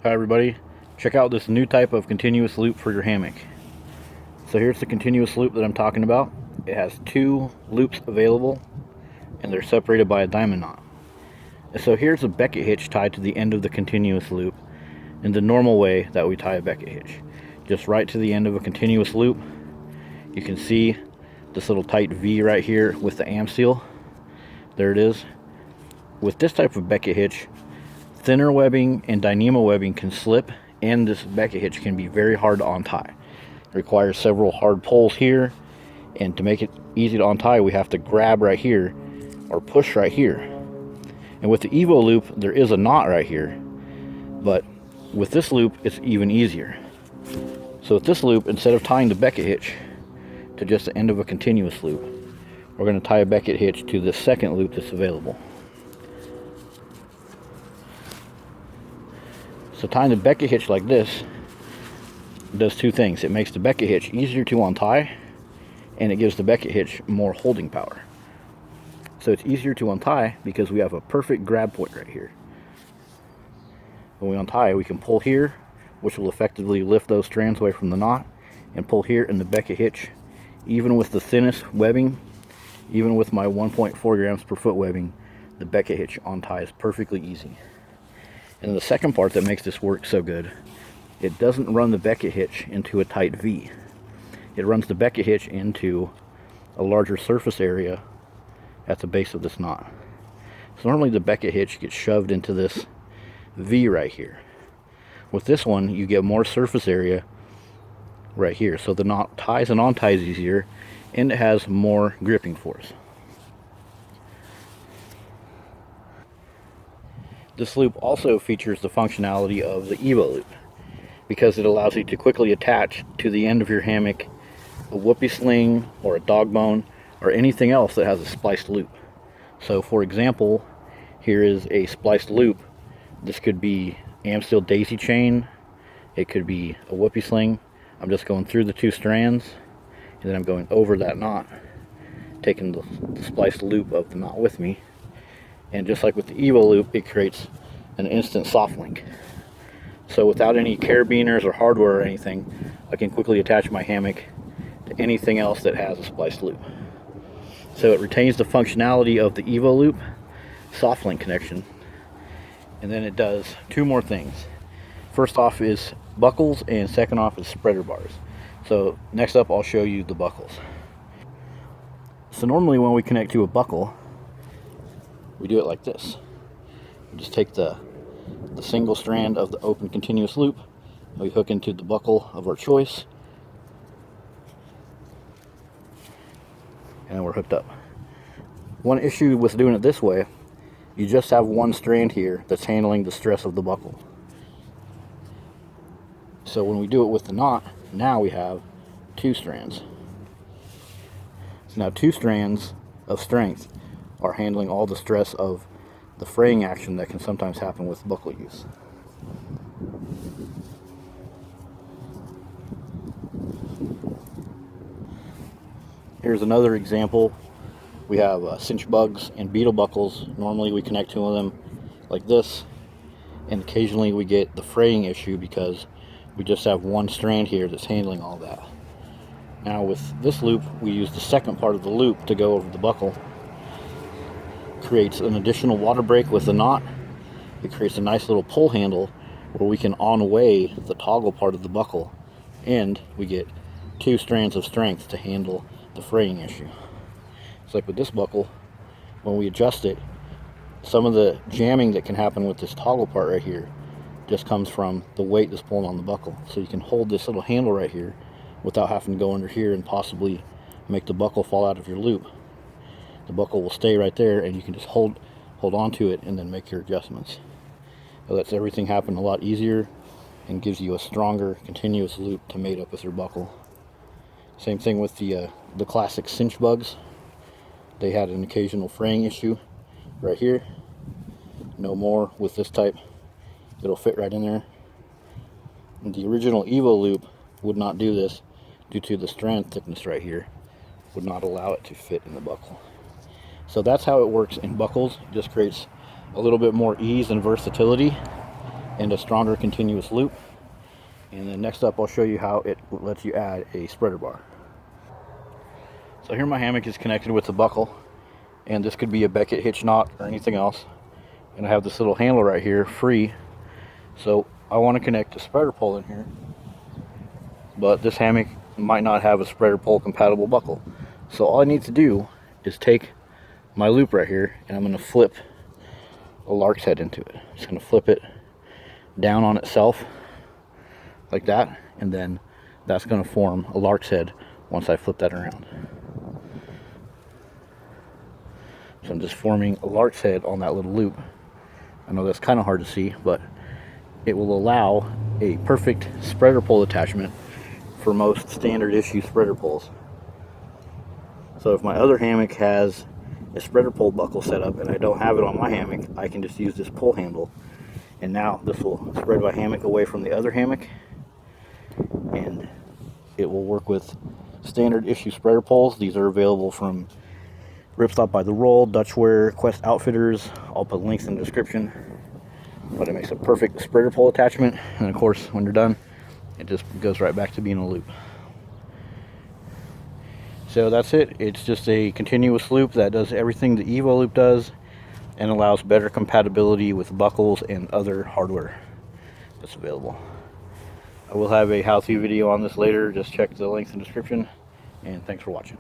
Hi everybody, check out this new type of continuous loop for your hammock. So here's the continuous loop that I'm talking about. It has two loops available and they're separated by a diamond knot. And so here's a Beckett hitch tied to the end of the continuous loop in the normal way that we tie a Beckett hitch. Just right to the end of a continuous loop. You can see this little tight V right here with the am seal. There it is. With this type of Beckett hitch, thinner webbing and dyneema webbing can slip, and this Beckett hitch can be very hard to untie. It requires several hard pulls here, and to make it easy to untie, we have to grab right here or push right here. And with the Evo loop, there is a knot right here, but with this loop, it's even easier. So with this loop, instead of tying the Beckett hitch to just the end of a continuous loop, we're going to tie a Beckett hitch to the second loop that's available. So tying the Beckett hitch like this does two things. It makes the Beckett hitch easier to untie, and it gives the Beckett hitch more holding power. So it's easier to untie because we have a perfect grab point right here. When we untie, we can pull here, which will effectively lift those strands away from the knot, and pull here in the Beckett hitch. Even with the thinnest webbing, even with my 1.4 grams per foot webbing, the Beckett hitch unties perfectly easy. And the second part that makes this work so good, it doesn't run the Beckett hitch into a tight V. It runs the Beckett hitch into a larger surface area at the base of this knot. So normally the Beckett hitch gets shoved into this V right here. With this one, you get more surface area right here. So the knot ties and unties easier, and it has more gripping force. This loop also features the functionality of the Evo loop because it allows you to quickly attach to the end of your hammock a whoopee sling or a dog bone or anything else that has a spliced loop. So for example, here is a spliced loop. This could be Amsteel daisy chain, it could be a whoopee sling. I'm just going through the two strands and then I'm going over that knot, taking the spliced loop of the knot with me. And just like with the Evo loop, it creates an instant soft link. So without any carabiners or hardware or anything, I can quickly attach my hammock to anything else that has a spliced loop. So it retains the functionality of the Evo loop soft link connection, and then it does two more things. First off is buckles, and second off is spreader bars. So next up, I'll show you the buckles. So normally when we connect to a buckle, we do it like this. We just take the single strand of the open continuous loop, and we hook into the buckle of our choice, and we're hooked up. One issue with doing it this way, you just have one strand here that's handling the stress of the buckle. So when we do it with the knot, now we have two strands. So now two strands of strength are handling all the stress of the fraying action that can sometimes happen with buckle use. Here's another example. We have Cinch bugs and Beetle buckles. Normally we connect two of them like this, and occasionally we get the fraying issue because we just have one strand here that's handling all that. Now with this loop, we use the second part of the loop to go over the buckle. Creates an additional water break with the knot. It creates a nice little pull handle where we can on-way the toggle part of the buckle, and we get two strands of strength to handle the fraying issue. It's like with this buckle, when we adjust it, some of the jamming that can happen with this toggle part right here just comes from the weight that's pulling on the buckle. So you can hold this little handle right here without having to go under here and possibly make the buckle fall out of your loop. The buckle will stay right there, and you can just hold on to it and then make your adjustments. It lets everything happen a lot easier and gives you a stronger continuous loop to mate up with your buckle. Same thing with the classic Cinch bugs. They had an occasional fraying issue right here. No more with this type. It'll fit right in there. And the original Evo loop would not do this due to the strand thickness right here. Would not allow it to fit in the buckle. So that's how it works in buckles. It just creates a little bit more ease and versatility and a stronger continuous loop. And then next up I'll show you how it lets you add a spreader bar. So here my hammock is connected with the buckle, and this could be a Beckett Hitch knot or anything else. And I have this little handle right here free, so I want to connect a spreader pole in here, but this hammock might not have a spreader pole compatible buckle. So all I need to do is take my loop right here, and I'm going to flip a lark's head into it. Just going to flip it down on itself like that, and then that's going to form a lark's head once I flip that around. So I'm just forming a lark's head on that little loop. I know that's kind of hard to see, but it will allow a perfect spreader pole attachment for most standard issue spreader poles. So if my other hammock has a spreader pole buckle set up and I don't have it on my hammock, I can just use this pull handle, and now this will spread my hammock away from the other hammock, and it will work with standard issue spreader poles. These are available from Ripstop by the Roll, Dutchware, Quest Outfitters. I'll put links in the description. But it makes a perfect spreader pole attachment, and of course when you're done it just goes right back to being a loop. So that's it. It's just a continuous loop that does everything the Evo loop does and allows better compatibility with buckles and other hardware that's available. I will have a how-to video on this later. Just check the links in the description, and thanks for watching.